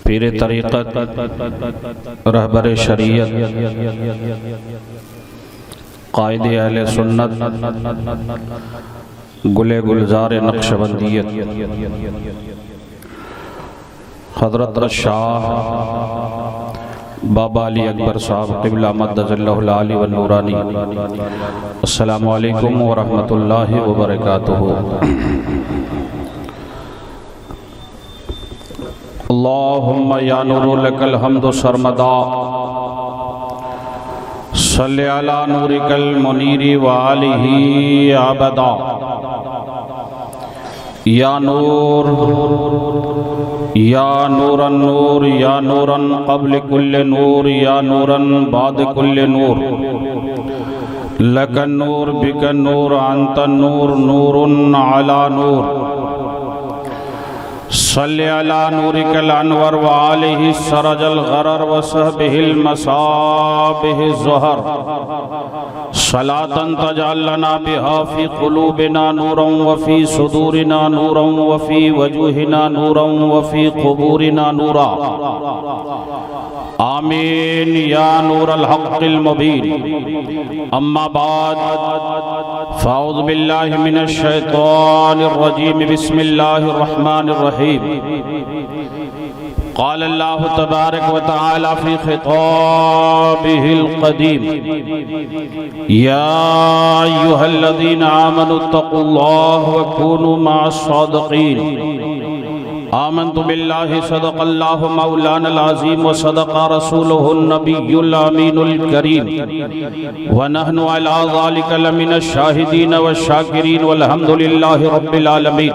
پیر طریقت، رہبر شریعت، قائد اہل سنت، گل گلزار نقشبندیت، حضرت شاہ بابا علی اکبر صاحب قبلہ مدد اللہ العالی والنورانی، السلام علیکم ورحمۃ اللہ وبرکاتہ۔ اللہم یا نور لک الحمد سرمدا، صلی علی نورک المنیر وآلہ عبدا۔ یا نور یا نور النور، یا نورا قبل کل نور، یا نورا بعد کل نور، لک النور بک النور، انت النور، نور علی نور۔ صلی علی نورک الانور وآلہ سرج الغرر وصحبہ المصابہ الزہر، صلاة تجعل لنا بها في قلوبنا نورا وفي صدورنا نورا وفي وجوهنا نورا وفي قبورنا نورا، آمین یا نور الحق المبین۔ اما بعد فاعوذ باللہ من الشیطان الرجیم، بسم اللہ الرحمن الرحیم۔ قال اللہ تبارک و تعالی فی خطابہ القدیم، یا ایہا الذین آمنوا اتقوا اللہ وکونوا مع الصادقین۔ آمنت باللہ صدق اللہ مولانا العظیم وصدق رسولہ النبی الامین الکریم، ونحن علی ذالک لمن الشاہدین والشاکرین والحمدللہ رب العالمین۔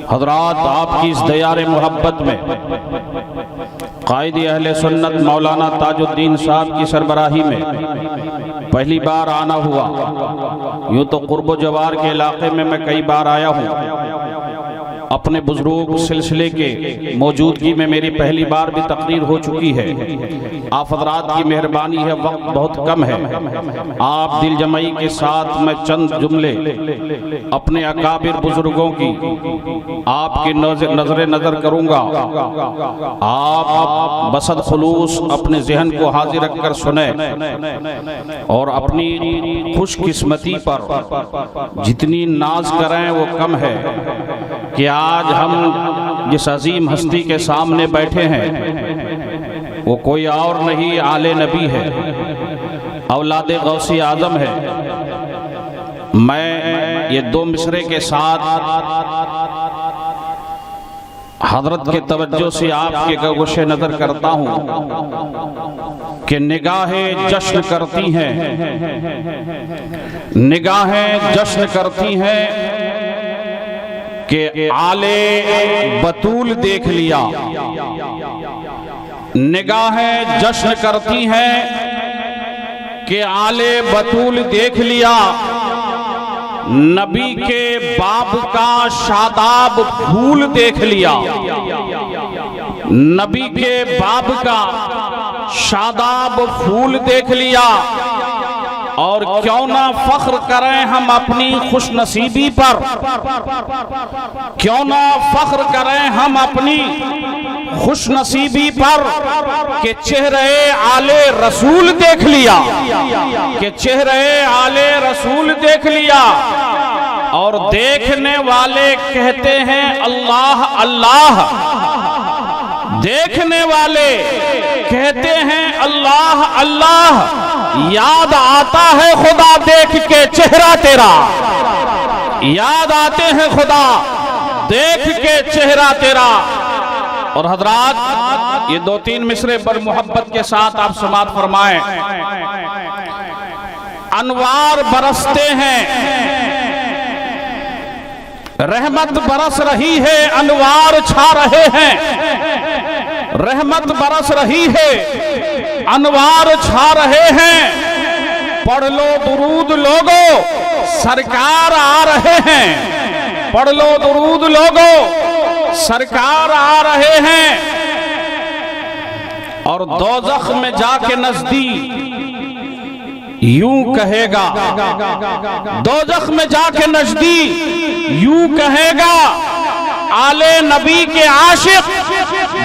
حضرات، آپ کی اس دیار محبت میں قائد اہل سنت مولانا تاج الدین صاحب کی سربراہی میں پہلی بار آنا ہوا۔ یوں تو قرب و جوار کے علاقے میں کئی بار آیا ہوں، اپنے بزرگ سلسلے کے موجودگی میں میری پہلی بار بھی تقریر ہو چکی ہے۔ آپ حضرات کی مہربانی ہے، وقت بہت کم ہے، آپ دل جمعی کے ساتھ میں چند جملے اپنے اکابر بزرگوں کی آپ کی نظر کروں گا۔ آپ بسط خلوص اپنے ذہن کو حاضر رکھ کر سنیں اور اپنی خوش قسمتی پر جتنی ناز کریں وہ کم ہے کہ آج ہم جس عظیم ہستی کے سامنے بیٹھے ہیں وہ کوئی اور نہیں، آل نبی ہے، اولاد غوث اعظم ہے۔ میں یہ دو مصرے کے ساتھ حضرت کے توجہ سے آپ کے گوش نظر کرتا ہوں کہ نگاہیں جشن کرتی ہیں، نگاہیں جشن کرتی ہیں کہ آل بطول دیکھ لیا، نگاہیں جشن کرتی ہیں کہ آل بطول دیکھ لیا، نبی کے باب کا شاداب پھول دیکھ لیا، نبی کے باب کا شاداب پھول دیکھ لیا۔ اور کیوں نہ فخر کریں ہم اپنی خوش نصیبی پر، کیوں نہ فخر کریں ہم اپنی خوش نصیبی پر کہ چہرے آل رسول دیکھ لیا، کہ چہرے آل رسول دیکھ لیا۔ اور دیکھنے والے کہتے ہیں اللہ اللہ، دیکھنے والے کہتے ہیں اللہ اللہ، یاد آتا ہے خدا دیکھ کے چہرہ تیرا، یاد آتے ہیں خدا دیکھ کے چہرہ تیرا۔ اور حضرات، یہ دو تین مصرے پر محبت کے ساتھ آپ سماعت فرمائیں۔ انوار برستے ہیں، رحمت برس رہی ہے، انوار چھا رہے ہیں، رحمت برس رہی ہے، انوار چھا رہے ہیں۔ پڑھ لو درود لوگو، سرکار آ رہے ہیں، پڑھ لو درود لوگو، سرکار آ رہے ہیں۔ اور دوزخ میں جا کے نزدیک یوں کہے گا، دوزخ میں جا کے نزدیک یوں کہے گا، آل نبی کے عاشق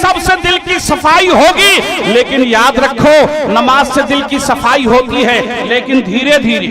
سب سے دل کی صفائی ہوگی، لیکن یاد رکھو نماز سے دل کی صفائی ہوتی ہے لیکن دھیرے دھیرے،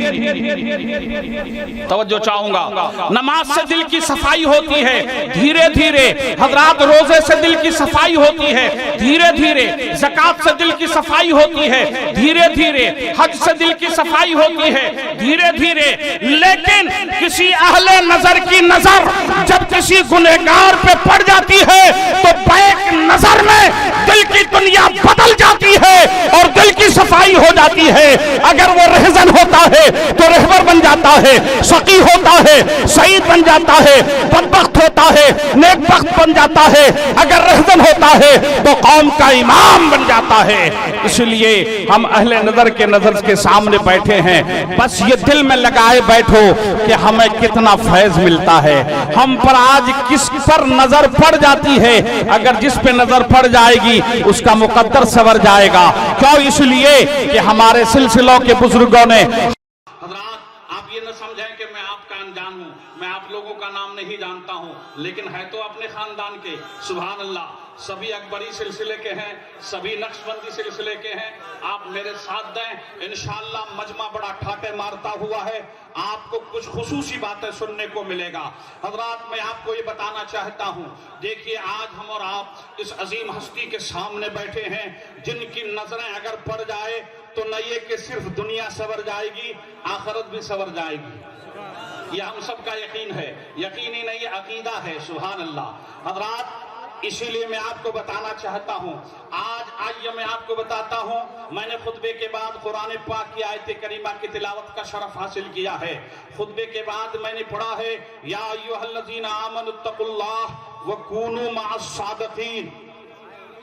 توجہ چاہوں گا، نماز سے دل کی صفائی ہوتی ہے دھیرے دھیرے، حضرات روزے سے دل کی صفائی ہوتی ہے دھیرے دھیرے، زکوٰۃ سے دل کی صفائی ہوتی ہے دھیرے دھیرے، حج سے دل کی صفائی ہوتی ہے دھیرے دھیرے، لیکن کسی اہل نظر کی نظر جب کسی گنہگار پہ پڑ جاتی ہے تو بیک نظر میں دل کی دنیا بدل جاتی ہے اور دل کی صفائی ہو جاتی ہے۔ اگر وہ رہزن ہوتا ہے تو رہبر بن جاتا ہے، سقی ہوتا ہے سعید بن جاتا ہے، بدبخت ہوتا ہے نیک بخت بن جاتا ہے، اگر رہزن ہوتا ہے تو قوم کا امام بن جاتا ہے۔ اس لیے ہم اہل نظر کے نظر کے سامنے بیٹھے ہیں، بس یہ دل میں لگائے بیٹھو کہ ہمیں کتنا فیض ملتا ہے، ہم پر آج کس پر نظر پڑ جاتی ہے، اگر جس پہ نظر پڑ جائے گی اس کا مقدر سنور جائے گا۔ کیوں؟ اس لیے کہ ہمارے سلسلوں کے بزرگوں نے، حضرات آپ یہ نہ سمجھیں کہ میں آپ کا انجان ہوں، میں آپ لوگوں کا نام نہیں جانتا ہوں، لیکن ہے تو اپنے خاندان کے، سبحان اللہ، سبھی اکبری سلسلے کے ہیں، سبھی نقشبندی سلسلے کے ہیں، آپ میرے ساتھ دیں، انشاءاللہ مجمع بڑا ٹھاٹے مارتا ہوا ہے، آپ کو کچھ خصوصی باتیں سننے کو ملے گا۔ حضرات میں آپ کو یہ بتانا چاہتا ہوں، دیکھیے آج ہم اور آپ اس عظیم ہستی کے سامنے بیٹھے ہیں جن کی نظریں اگر پڑ جائے تو نہ یہ کہ صرف دنیا سنور جائے گی، آخرت بھی سنور جائے گی، یہ ہم سب کا یقین ہے، یقینی نہیں یہ عقیدہ ہے، سبحان اللہ۔ حضرات اسی لیے میں آپ کو بتانا چاہتا ہوں، آج آئیے میں آپ کو بتاتا ہوں، میں نے خطبے کے بعد قرآن پاک کی آیت کریمہ کی تلاوت کا شرف حاصل کیا ہے۔ خطبے کے بعد میں نے پڑھا ہے یا ایھا الذین آمنوا اتقوا اللہ وکونوا مع الصادقین،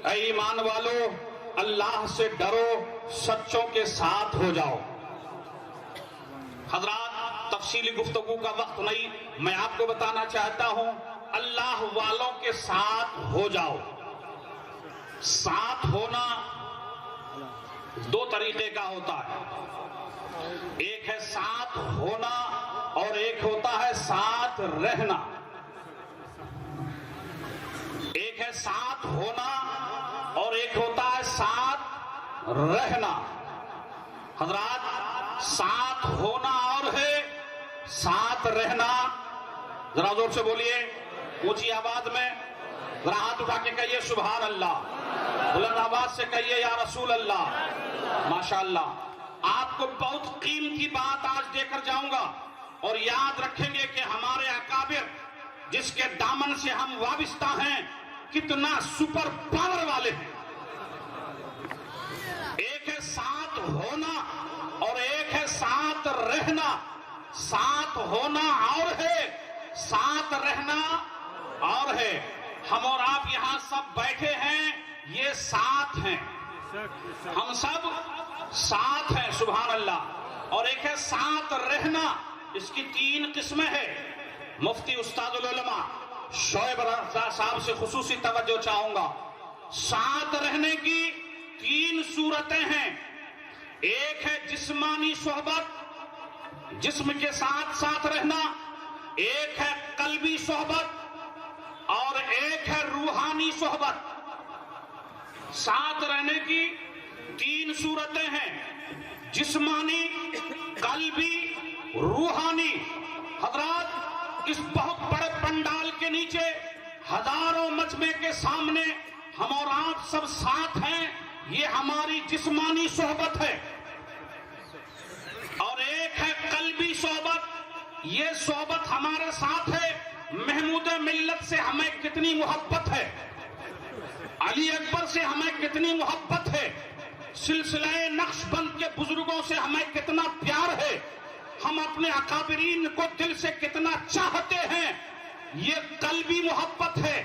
اے ایمان والو اللہ سے ڈرو، سچوں کے ساتھ ہو جاؤ۔ حضرات تفصیلی گفتگو کا وقت نہیں، میں آپ کو بتانا چاہتا ہوں اللہ والوں کے ساتھ ہو جاؤ۔ ساتھ ہونا دو طریقے کا ہوتا ہے، ایک ہے ساتھ ہونا اور ایک ہوتا ہے ساتھ رہنا۔ ایک ہے ساتھ ہونا اور ایک ہوتا ہے ساتھ رہنا۔ حضرات ساتھ ہونا اور ہے ساتھ رہنا، ذرا زور سے بولیے اونچی آواز میں، ذرا ہاتھ اٹھا کے کہیے سبحان اللہ، بلند آواز سے کہیے یا رسول اللہ۔ ماشاءاللہ آپ کو بہت قیمتی بات آج دے کر جاؤں گا، اور یاد رکھیں گے کہ ہمارے اکابر جس کے دامن سے ہم وابستہ ہیں کتنا سپر پاور والے ہیں۔ ایک ہے ساتھ ہونا اور ایک ہے ساتھ رہنا۔ ساتھ ہونا اور ہے، ساتھ رہنا اور ہے۔ ہم اور آپ یہاں سب بیٹھے ہیں، یہ ساتھ ہیں، ہم سب ساتھ ہیں، سبحان اللہ۔ اور ایک ہے ساتھ رہنا، اس کی تین قسمیں ہیں۔ مفتی استاد العلماء شعیب رضا صاحب سے خصوصی توجہ چاہوں گا۔ ساتھ رہنے کی تین صورتیں ہیں، ایک ہے جسمانی صحبت، جسم کے ساتھ ساتھ رہنا، ایک ہے قلبی صحبت اور ایک ہے روحانی صحبت۔ ساتھ رہنے کی تین صورتیں ہیں، جسمانی، قلبی، روحانی۔ حضرات اس بہت بڑے پنڈال کے نیچے ہزاروں مجمع کے سامنے ہم اور آپ سب ساتھ ہیں، یہ ہماری جسمانی صحبت ہے۔ اور ایک ہے قلبی صحبت، یہ صحبت ہمارے ساتھ ہے، محمود ملت سے ہمیں کتنی محبت ہے، علی اکبر سے ہمیں کتنی محبت ہے، سلسلہ نقشبند کے بزرگوں سے ہمیں کتنا پیار ہے، ہم اپنے اکابرین کو دل سے کتنا چاہتے ہیں، یہ قلبی محبت ہے۔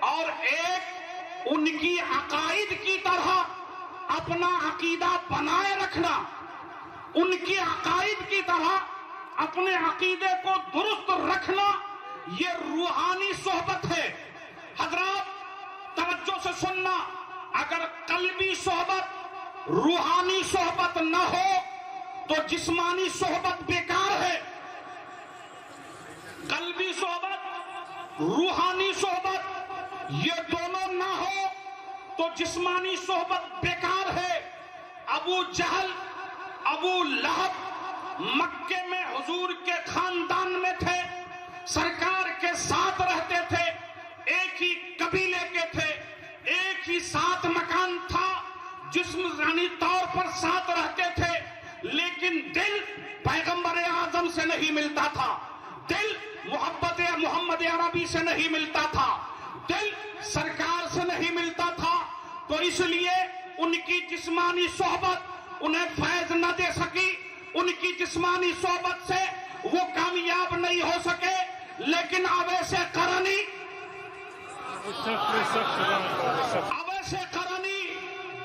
اور ایک ان کی عقائد کی طرح اپنا عقیدہ بنائے رکھنا، ان کی عقائد کی طرح اپنے عقیدے کو درست رکھنا، یہ روحانی صحبت ہے۔ حضرات توجہ سے سننا، اگر قلبی صحبت روحانی صحبت نہ ہو تو جسمانی صحبت بیکار ہے۔ قلبی صحبت روحانی صحبت یہ دونوں نہ ہو تو جسمانی صحبت بیکار ہے۔ ابو جہل، ابو لہب مکے میں حضور کے خاندان میں تھے، سرکار کے ساتھ رہتے تھے، ایک ہی قبیلے کے تھے، ایک ہی ساتھ مکان تھا، جسمانی طور پر ساتھ رہتے تھے، لیکن دل پیغمبر اعظم سے نہیں ملتا تھا، دل محبت محمد عربی سے نہیں ملتا تھا، دل سرکار سے نہیں ملتا تھا، تو اس لیے ان کی جسمانی صحبت انہیں فیض نہ دے سکی، ان کی جسمانی صحبت سے وہ کامیاب نہیں ہو سکے، لیکن اویس قرنی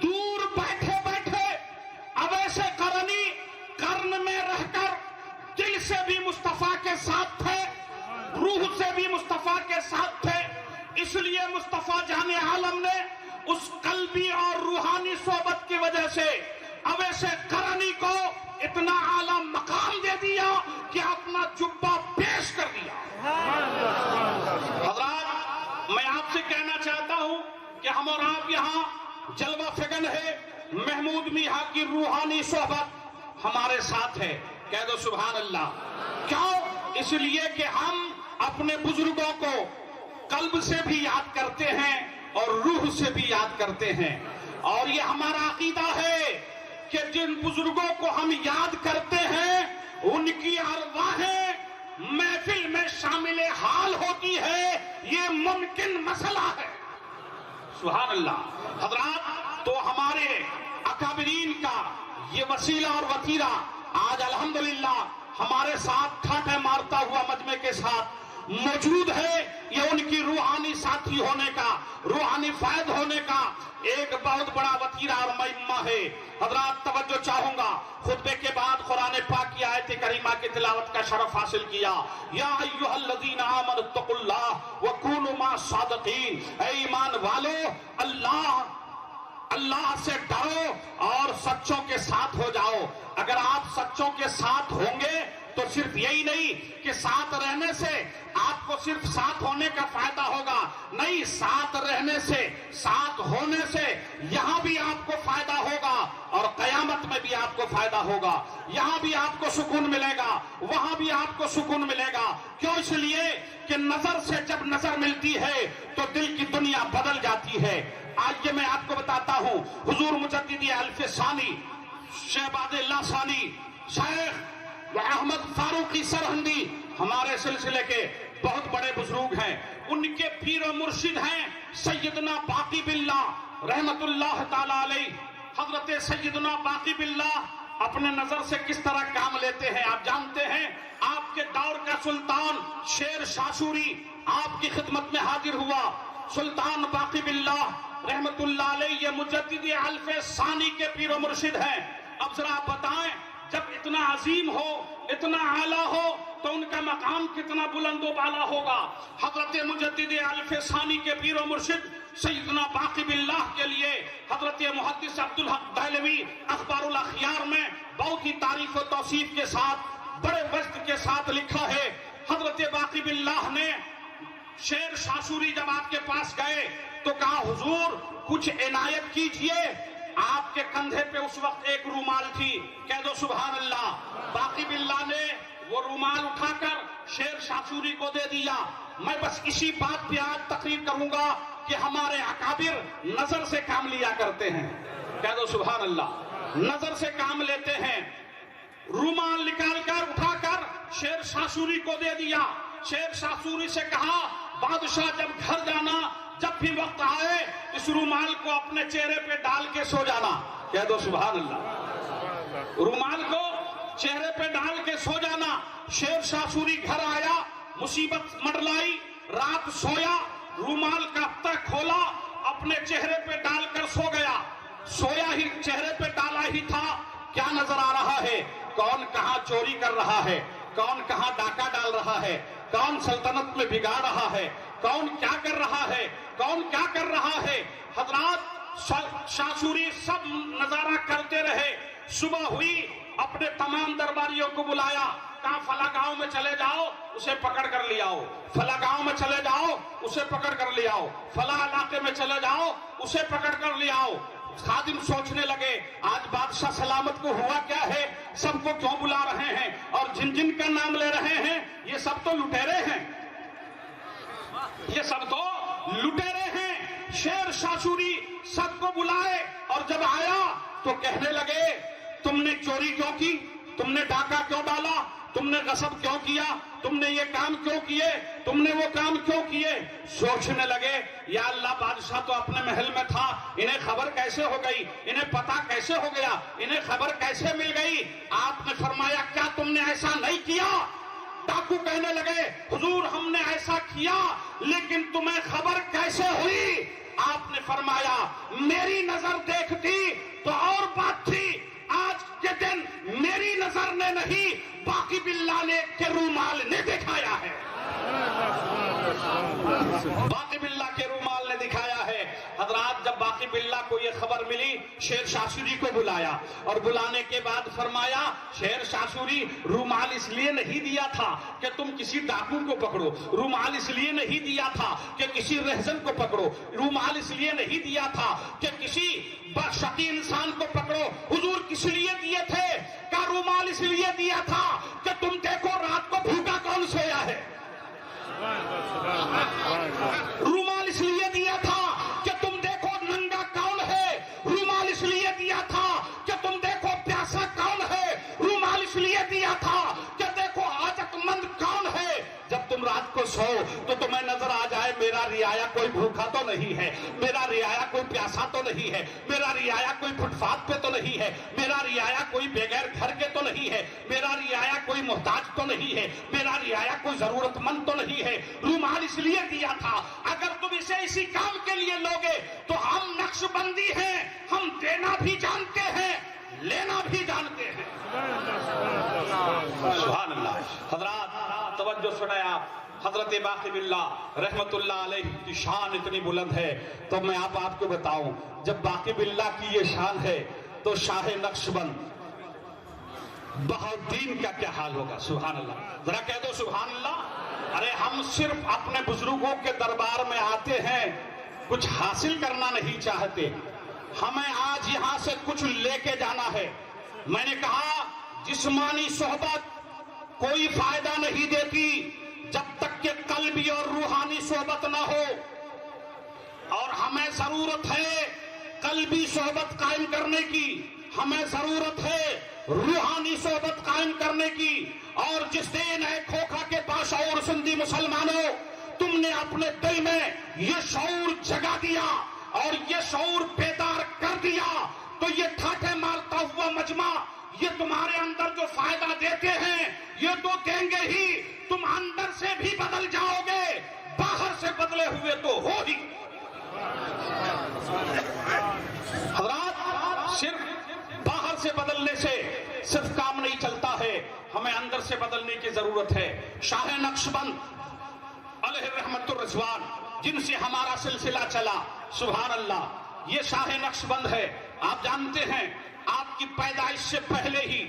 دور بیٹھے بیٹھے اویس قرنی قرن میں رہ کر دل سے بھی مصطفیٰ کے ساتھ تھے، روح سے بھی مصطفیٰ کے ساتھ تھے، اس لیے مصطفیٰ جان عالم نے اس قلبی اور روحانی صحبت کی وجہ سے اویس قرنی کو اتنا اعلیٰ مقام دے دیا کہ اپنا جبہ پیش کر دیا۔ حضرات، میں آپ سے کہنا چاہتا ہوں کہ ہم اور آپ یہاں جلوہ فگن ہے، محمود میاں کی روحانی صحبت ہمارے ساتھ ہے، کہہ دو سبحان اللہ۔ کیوں؟ اس لیے کہ ہم اپنے بزرگوں کو قلب سے بھی یاد کرتے ہیں اور روح سے بھی یاد کرتے ہیں، اور یہ ہمارا عقیدہ ہے کہ جن بزرگوں کو ہم یاد کرتے ہیں ان کی ارواحیں محفل میں شامل حال ہوتی ہے، یہ ممکن مسئلہ ہے، سبحان اللہ۔ حضرات، تو ہمارے اکابرین کا یہ وسیلہ اور وتیرہ آج الحمدللہ ہمارے ساتھ ٹھاٹھے مارتا ہوا مجمع کے ساتھ موجود ہے، یہ ان کی روحانی ساتھی ہونے کا، روحانی فائد ہونے کا ایک بہت بڑا وتیرہ اور مہمہ ہے۔ حضرات، توجہ چاہوں گا، خطبے کے بعد قرآن پاک کی آیت کریمہ کی تلاوت کا شرف حاصل کیا۔ یا ایھا الذین آمنوا اتقوا اللہ وکونوا مع الصادقین، اے ایمان والو، اللہ سے ڈرو اور سچوں کے ساتھ ہو جاؤ۔ اگر آپ سچوں کے ساتھ ہوں گے تو صرف یہی نہیں کہ ساتھ رہنے سے آپ کو صرف ساتھ ہونے کا فائدہ ہوگا، نہیں، ساتھ رہنے سے، ساتھ ہونے سے یہاں بھی آپ کو فائدہ ہوگا اور قیامت میں بھی آپ کو فائدہ ہوگا، یہاں بھی آپ کو سکون ملے گا، وہاں بھی آپ کو سکون ملے گا۔ کیوں؟ اس لیے کہ نظر سے جب نظر ملتی ہے تو دل کی دنیا بدل جاتی ہے۔ آج یہ میں آپ کو بتاتا ہوں، حضور مجدد الف ثانی شہباز اللہ ثانی شیخ احمد فاروقی سرہندی ہمارے سلسلے کے بہت بڑے بزرگ ہیں، ان کے پیر و مرشد ہیں سیدنا باقی باللہ رحمت اللہ تعالی علیہ۔ حضرت سیدنا باقی باللہ اپنے نظر سے کس طرح کام لیتے ہیں آپ جانتے ہیں۔ آپ کے دور کا سلطان شیر شاہ سوری آپ کی خدمت میں حاضر ہوا۔ سلطان باقی باللہ رحمت اللہ علیہ یہ مجدد الف ثانی کے پیر و مرشد ہیں۔ اب ذرا آپ بتائیں، جب اتنا عظیم ہو، اتنا اعلیٰ ہو تو ان کا مقام کتنا بلند و بالا ہوگا۔ حضرت مجدد الف ثانی کے پیر و مرشد سیدنا باقی باللہ کے لیے حضرت محدث عبدالحق دہلوی اخبار الاخیار میں بہت ہی تعریف و توصیف کے ساتھ بڑے وجد کے ساتھ لکھا ہے، حضرت باقی باللہ نے شیر شاہ سوری جب آپ کے پاس گئے تو کہا حضور کچھ عنایت کیجئے۔ آپ کے کندھے پہ اس وقت ایک رومال تھی، کہہ دو سبحان اللہ۔ باقی باللہ نے وہ رومال اٹھا کر شیر شاہ سوری کو دے دیا۔ میں بس اسی بات پہ آج تقریر کروں گا کہ ہمارے اکابر نظر سے کام لیا کرتے ہیں، کہہ دو سبحان اللہ، نظر سے کام لیتے ہیں۔ رومال نکال کر اٹھا کر شیر شاہ سوری کو دے دیا۔ شیر شاہ سوری سے کہا بادشاہ جب گھر جانا، جب بھی وقت آئے اس رومال کو اپنے چہرے پہ ڈال کے سو جانا، کہہ دو سبحان اللہ، رومال کو چہرے پہ ڈال کے سو جانا۔ شیر شاہ سوری گھر آیا، مصیبت منڈلائی، رات سویا، رومال کا ہفتہ کھولا، اپنے چہرے پہ ڈال کر سو گیا۔ سویا ہی، چہرے پہ ڈالا ہی تھا، کیا نظر آ رہا ہے؟ کون کہاں چوری کر رہا ہے، کون کہاں ڈاکہ ڈال رہا ہے، کون سلطنت میں بگاڑ رہا ہے، کون کیا کر رہا ہے، کون کیا کر رہا ہے۔ حضرات، شاہ سوری سب نظارہ کرتے رہے۔ صبح ہوئی، اپنے تمام درباریوں کو بلایا، کہا فلاں گاؤں میں چلے جاؤ اسے پکڑ کر لے آؤ، فلاں گاؤں میں چلے جاؤ اسے پکڑ کر لے آؤ، فلاں علاقے میں چلے جاؤ اسے پکڑ کر لے آؤ۔ خادم سوچنے لگے آج بادشاہ سلامت کو ہوا کیا ہے، سب کو کیوں بلا رہے ہیں اور جن جن کا نام لے رہے ہیں یہ سب تو لٹیرے ہیں، یہ سب تو لٹیرے ہیں۔ شیر شاشوری سب کو بلائے اور جب آیا تو کہنے لگے تم نے چوری کیوں کی، تم نے ڈاکہ کیوں ڈالا، تم نے غصب کیوں کیا، تم نے یہ کام کیوں کیے، تم نے وہ کام کیوں کیے۔ سوچنے لگے یا اللہ بادشاہ تو اپنے محل میں تھا، انہیں خبر کیسے ہو گئی، انہیں پتہ کیسے ہو گیا، انہیں خبر کیسے مل گئی۔ آپ نے فرمایا کیا تم نے ایسا نہیں کیا؟ ڈاکو کہنے لگے حضور ہم نے ایسا کیا لیکن تمہیں خبر کیسے ہوئی؟ آپ نے فرمایا میری نظر دیکھتی تو اور بات تھی، آج کے دن میری نظر نے نہیں باقی باللہ نے کے رومال نے دکھایا ہے، باقی باللہ کے رومال نے دکھایا ہے۔ حضرات جب باقی باللہ کو یہ خبر ملی شیر شاشوری کو بلایا اور بلانے کے بعد فرمایا شیر شاشوری رومال اس لیے نہیں دیا تھا کہ تم کسی ڈاکو کو پکڑو، رومال اس لیے نہیں دیا تھا کہ کسی رہزن کو پکڑو، رومال اس لیے نہیں دیا تھا کہ کسی شقی انسان کو پکڑو، حضور کس لیے دیے تھے؟ کہ رومال اس لیے دیا تھا کہ تم دیکھو رات کو بھوکا کون سویا ہے، رومال اس لیے دیا تھا کہ تم دیکھو ننگا کون ہے، رومال اس لیے دیا تھا کہ تم دیکھو پیاسا کون ہے، رومال اس لیے دیا تھا کہ دیکھو حاجت مند کون ہے۔ جب تم رات کو سو تو تمہیں نظر آ جائے میرا رعایا کوئی بھوکا تو نہیں ہے، میرا رعایا کوئی پیاسا تو نہیں ہے، میرا رعایا کوئی فٹ پاتھ پہ تو نہیں ہے، میرا رعایا کوئی بغیر گھر کے تو نہیں ہے، میرا رعایا کوئی محتاج تو نہیں ہے، میرا رعایا کوئی ضرورت مند تو نہیں ہے۔ رومال اس لیے دیا تھا اگر تم اسے اسی کام کے لیے لوگے تو ہم نقش بندی ہیں، ہم دینا بھی جانتے ہیں لینا بھی جانتے ہیں۔ سبحان اللہ۔ حضرات توجہ سنیں آپ، حضرت باقی باللہ رحمت اللہ علیہ کی شان اتنی بلند ہے تو میں آپ کو بتاؤں جب باقی باللہ کی یہ شان ہے تو شاہ نقش بند بہاؤالدین کا کیا حال ہوگا؟ سبحان اللہ، ذرا کہہ دو سبحان اللہ۔ ارے ہم صرف اپنے بزرگوں کے دربار میں آتے ہیں، کچھ حاصل کرنا نہیں چاہتے، ہمیں آج یہاں سے کچھ لے کے جانا ہے۔ میں نے کہا جسمانی صحبت کوئی فائدہ نہیں دیتی جب تک کہ قلبی اور روحانی صحبت نہ ہو، اور ہمیں ضرورت ہے قلبی صحبت قائم کرنے کی، ہمیں ضرورت ہے روحانی صحبت قائم کرنے کی۔ اور جس دن اے کھوکھا کے باشعور سندھی مسلمانوں تم نے اپنے دل میں یہ شعور جگا دیا اور یہ شعور بیدار کر دیا تو یہ ٹھاٹھے مارتا ہوا مجمع یہ تمہارے اندر جو فائدہ دیتے ہیں یہ تو دیں گے ہی، تم اندر سے بھی بدل جاؤ گے، باہر سے بدلے ہوئے تو ہو ہی۔ حضرات صرف باہر سے بدلنے سے صرف کام نہیں چلتا ہے، ہمیں اندر سے بدلنے کی ضرورت ہے۔ شاہ نقشبند علیہ رحمت الرضوان جن سے ہمارا سلسلہ چلا، سبحان اللہ، یہ شاہ نقشبند ہے۔ آپ جانتے ہیں آپ کی پیدائش سے پہلے ہی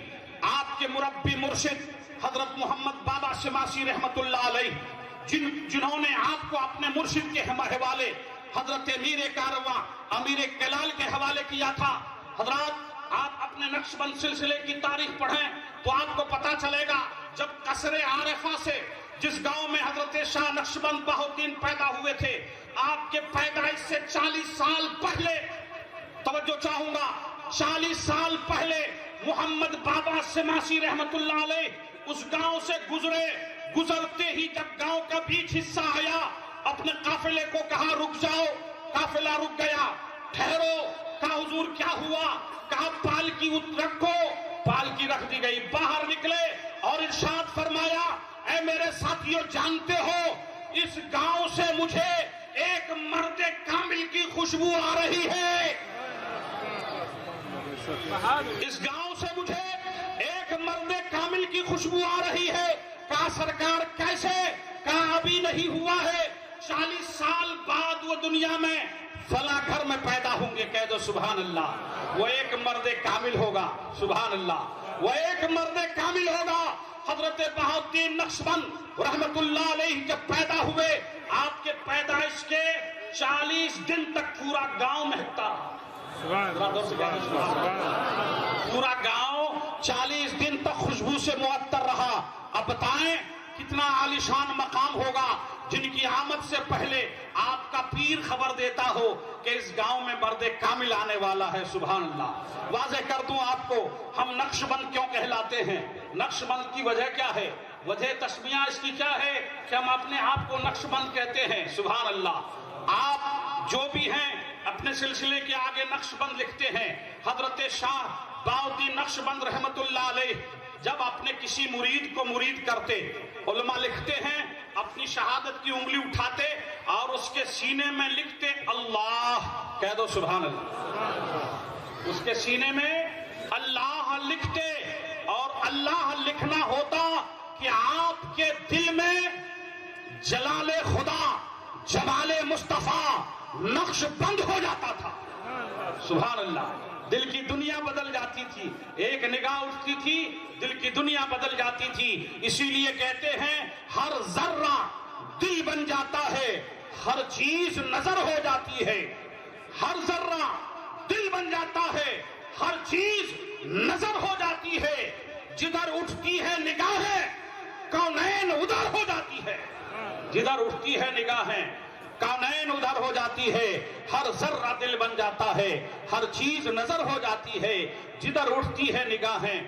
آپ کے مربی مرشد حضرت محمد بابا شماسی رحمت اللہ علیہ جنہوں نے آپ کو اپنے مرشد کے حوالے حضرت امیر کارواں امیر کلال کے حوالے کیا تھا۔ حضرات آپ اپنے نقشبند سلسلے کی تاریخ پڑھیں تو آپ کو پتا چلے گا جب قصر عارفہ سے جس گاؤں میں حضرت شاہ نقشبند بہاؤالدین پیدا ہوئے تھے، آپ کے پیدائش سے 40 سال پہلے، توجہ چاہوں گا، 40 سال پہلے محمد بابا شماسی رحمت اللہ علیہ اس گاؤں سے گزرتے ہی جب گاؤں کا بیچ حصہ آیا اپنے قافلے کو کہا رک جاؤ، قافلہ رک گیا، ٹھہرو، کہا حضور کیا ہوا، کہا پالکی رکھو، پالکی رکھ دی گئی، باہر نکلے اور ارشاد فرمایا اے میرے ساتھیوں جانتے ہو اس گاؤں سے مجھے ایک مرد کامل کی خوشبو آ رہی ہے، اس گاؤں سے مجھے ایک مرد کامل کی خوشبو آ رہی ہے۔ کہا سرکار کیسے؟ کہا ابھی نہیں ہوا ہے، 40 سال بعد وہ دنیا میں فلاں گھر میں پیدا ہوں گے۔ کہہ دو سبحان اللہ، وہ ایک مرد کامل ہوگا، سبحان اللہ، وہ ایک مرد کامل ہوگا۔ حضرت بہاؤالدین نقشبند رحمت اللہ علیہ جب پیدا ہوئے، آپ کے پیدائش کے 40 دن تک پورا گاؤں مہکتا رہا، پورا گاؤں 40 دن تک خوشبو سے معطر رہا۔ اب بتائیں کتنا عالیشان مقام ہوگا جن کی آمد سے پہلے آپ کا پیر خبر دیتا ہو کہ اس گاؤں میں مرد کامل آنے والا ہے۔ سبحان اللہ۔ واضح کر دوں آپ کو، ہم نقشبند کیوں کہلاتے ہیں؟ نقشبند کی وجہ کیا ہے؟ وجہ تسمیہ اس کی کیا ہے کہ ہم اپنے آپ کو نقشبند کہتے ہیں۔ سبحان اللہ۔ آپ جو بھی ہیں اپنے سلسلے کے آگے نقشبند لکھتے ہیں۔ حضرت شاہ بہاؤالدین نقشبند رحمت اللہ علیہ جب اپنے کسی مرید کو مرید کرتے، علماء لکھتے ہیں اپنی شہادت کی انگلی اٹھاتے اور اس کے سینے میں لکھتے اللہ، کہہ دو سبحان اللہ، اس کے سینے میں اللہ لکھتے، اور اللہ لکھنا ہوتا کہ آپ کے دل میں جلال خدا، جمال مصطفیٰ نقش بند ہو جاتا تھا۔ سبحان اللہ۔ دل کی دنیا بدل جاتی تھی، ایک نگاہ اٹھتی تھی دل کی دنیا بدل جاتی تھی۔ اسی لیے کہتے ہیں ہر ذرہ دل بن جاتا ہے، ہر چیز نظر ہو جاتی ہے۔ ہر ذرہ دل بن جاتا ہے، ہر چیز نظر ہو جاتی ہے۔ جدھر اٹھتی ہے نگاہیں کونین ادھر ہو جاتی ہے، جدھر اٹھتی ہے نگاہیں کونین ادھر ہو جاتی ہے۔ ہر ذرہ دل بن جاتا ہے، ہر چیز نظر ہو جاتی ہے، جدھر اٹھتی ہے نگاہیں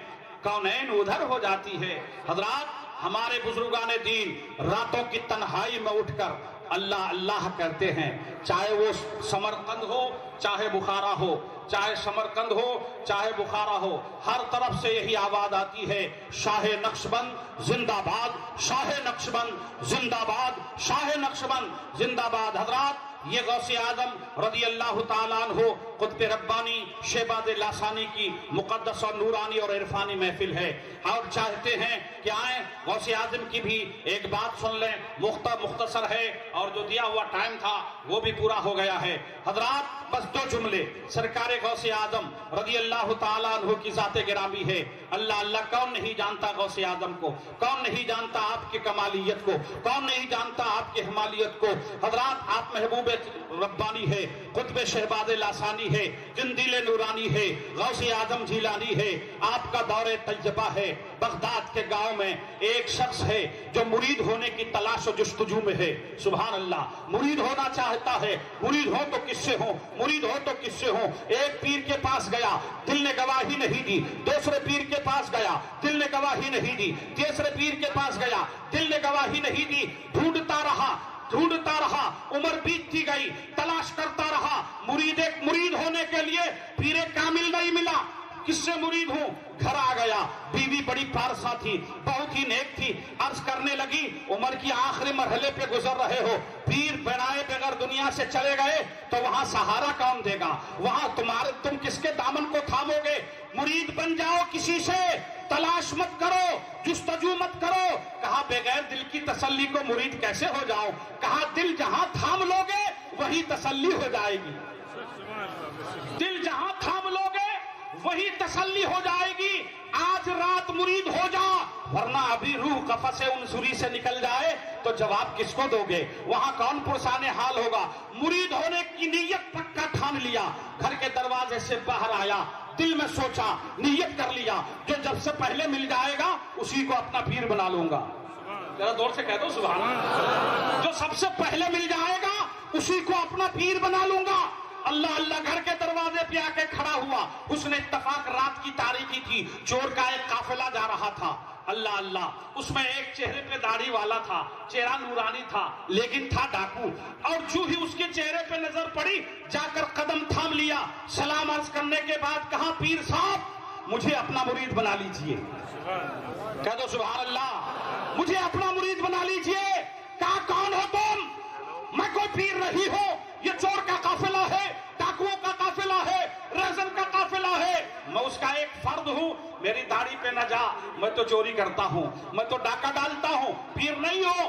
کونین ادھر ہو جاتی ہے۔ حضرات، ہمارے بزرگان دین راتوں کی تنہائی میں اٹھ کر اللہ اللہ کرتے ہیں، چاہے وہ سمرقند ہو چاہے بخارا ہو، چاہے سمرقند ہو چاہے بخارا ہو، ہر طرف سے یہی آواز آتی ہے، شاہ نقشبند زندہ باد، شاہ نقشبند زندہ باد، شاہ نقشبند زندہ باد۔ حضرات، یہ غوث اعظم رضی اللہ تعالیٰ عنہ قطب ربانی شہباز لاسانی کی مقدس اور نورانی اور عرفانی محفل ہے، اور چاہتے ہیں کہ آئیں غوث اعظم کی بھی ایک بات سن لیں، مختصر ہے، اور جو دیا ہوا ٹائم تھا وہ بھی پورا ہو گیا ہے۔ حضرات، بس دو جملے، سرکار غوث اعظم رضی اللہ تعالیٰ عنہ کی ذات گرامی ہے۔ اللہ اللہ، کون نہیں جانتا غوث اعظم کو؟ کون نہیں جانتا آپ کی کمالیت کو؟ کون نہیں جانتا آپ کی حمالیت کو؟ حضرات، آپ محبوب ربانی ہے، قطب شہباز لاسانی ہے، جندیل نورانی ہے، غوث اعظم جیلانی ہے۔ آپ کا دور طیبہ ہے، بغداد کے گاؤں میں ایک شخص ہے جو مرید ہونے کی تلاش و جستجو میں ہے۔ سبحان اللہ۔ مرید ہونا چاہتا ہے، مرید ہو تو کس سے ہو، مرید ہو تو کس سے ہو۔ ایک پیر کے پاس گیا، دل نے گواہی نہیں دی۔ دوسرے پیر کے پاس گیا، دل نے گواہی نہیں دی۔ تیسرے پیر کے پاس گیا، دل نے گواہی نہیں دی۔ ڈھونڈتا رہا، ڈھونڈتا رہا، عمر بیتتی گئی، تلاش کرتا رہا، مرید ہونے کے لیے پیر کامل نہیں ملا۔ کس سے مرید ہوں؟ گھر آ گیا، بیوی بڑی پارسا تھی، بہت ہی نیک تھی، عرض کرنے لگی عمر کی آخری مرحلے پہ گزر رہے ہو، پیر بنائے بغیر دنیا سے چلے گئے تو وہاں سہارا کون دے گا؟ وہاں تم کس کے دامن کو تھامو گے؟ مرید بن جاؤ کسی سے، تلاش مت کرو، جستجو مت کرو۔ کہا بغیر دل کی تسلی کو مرید کیسے ہو جاؤ؟ کہا دل جہاں تھام لو گے وہی تسلی ہو جائے گی، دل جہاں تھام لو گے وہی تسلی ہو جائے گی۔ آج رات مرید ہو جا، ورنہ ابھی روح قفس عنصری سے نکل جائے تو جواب کس کو دو گے؟ وہاں کون پرسان حال ہوگا؟ مرید ہونے کی نیت پکا ٹھان لیا، گھر کے دروازے سے باہر آیا، دل میں سوچا، نیت کر لیا، جو جب سے پہلے مل جائے گا اسی کو اپنا پیر بنا لوں گا۔ ذرا دور سے کہہ دو سبحان اللہ۔ جو سب سے پہلے مل جائے گا اسی کو اپنا پیر بنا لوں گا۔ اللہ اللہ گھر کے دروازے پہ آ کے کھڑا ہوا۔ اس نے اتفاق رات کی تاریکی تھی، چور کا ایک قافلہ جا رہا تھا۔ اللہ اللہ، اس میں ایک چہرے پہ داڑھی والا تھا، چہرہ نورانی تھا، لیکن تھا ڈاکو، اور جو ہی اس کے چہرے پہ نظر پڑی جا کر قدم تھام لیا۔ سلام عرض کرنے کے بعد کہا پیر صاحب مجھے اپنا مرید بنا لیجئے۔ کہہ دو سبحان اللہ، مجھے اپنا مرید بنا لیجئے۔ کہا کون ہو تم؟ میں کوئی پیر نہیں ہوں، یہ چور کا قافلہ ہے، ڈاکوؤں کا قافلہ ہے، ریزن کا قافلہ ہے، میں اس کا ایک فرد ہوں، میری داڑھی پہ نہ جا، میں تو چوری کرتا ہوں، میں تو ڈاکہ ڈالتا ہوں، پیر نہیں ہو۔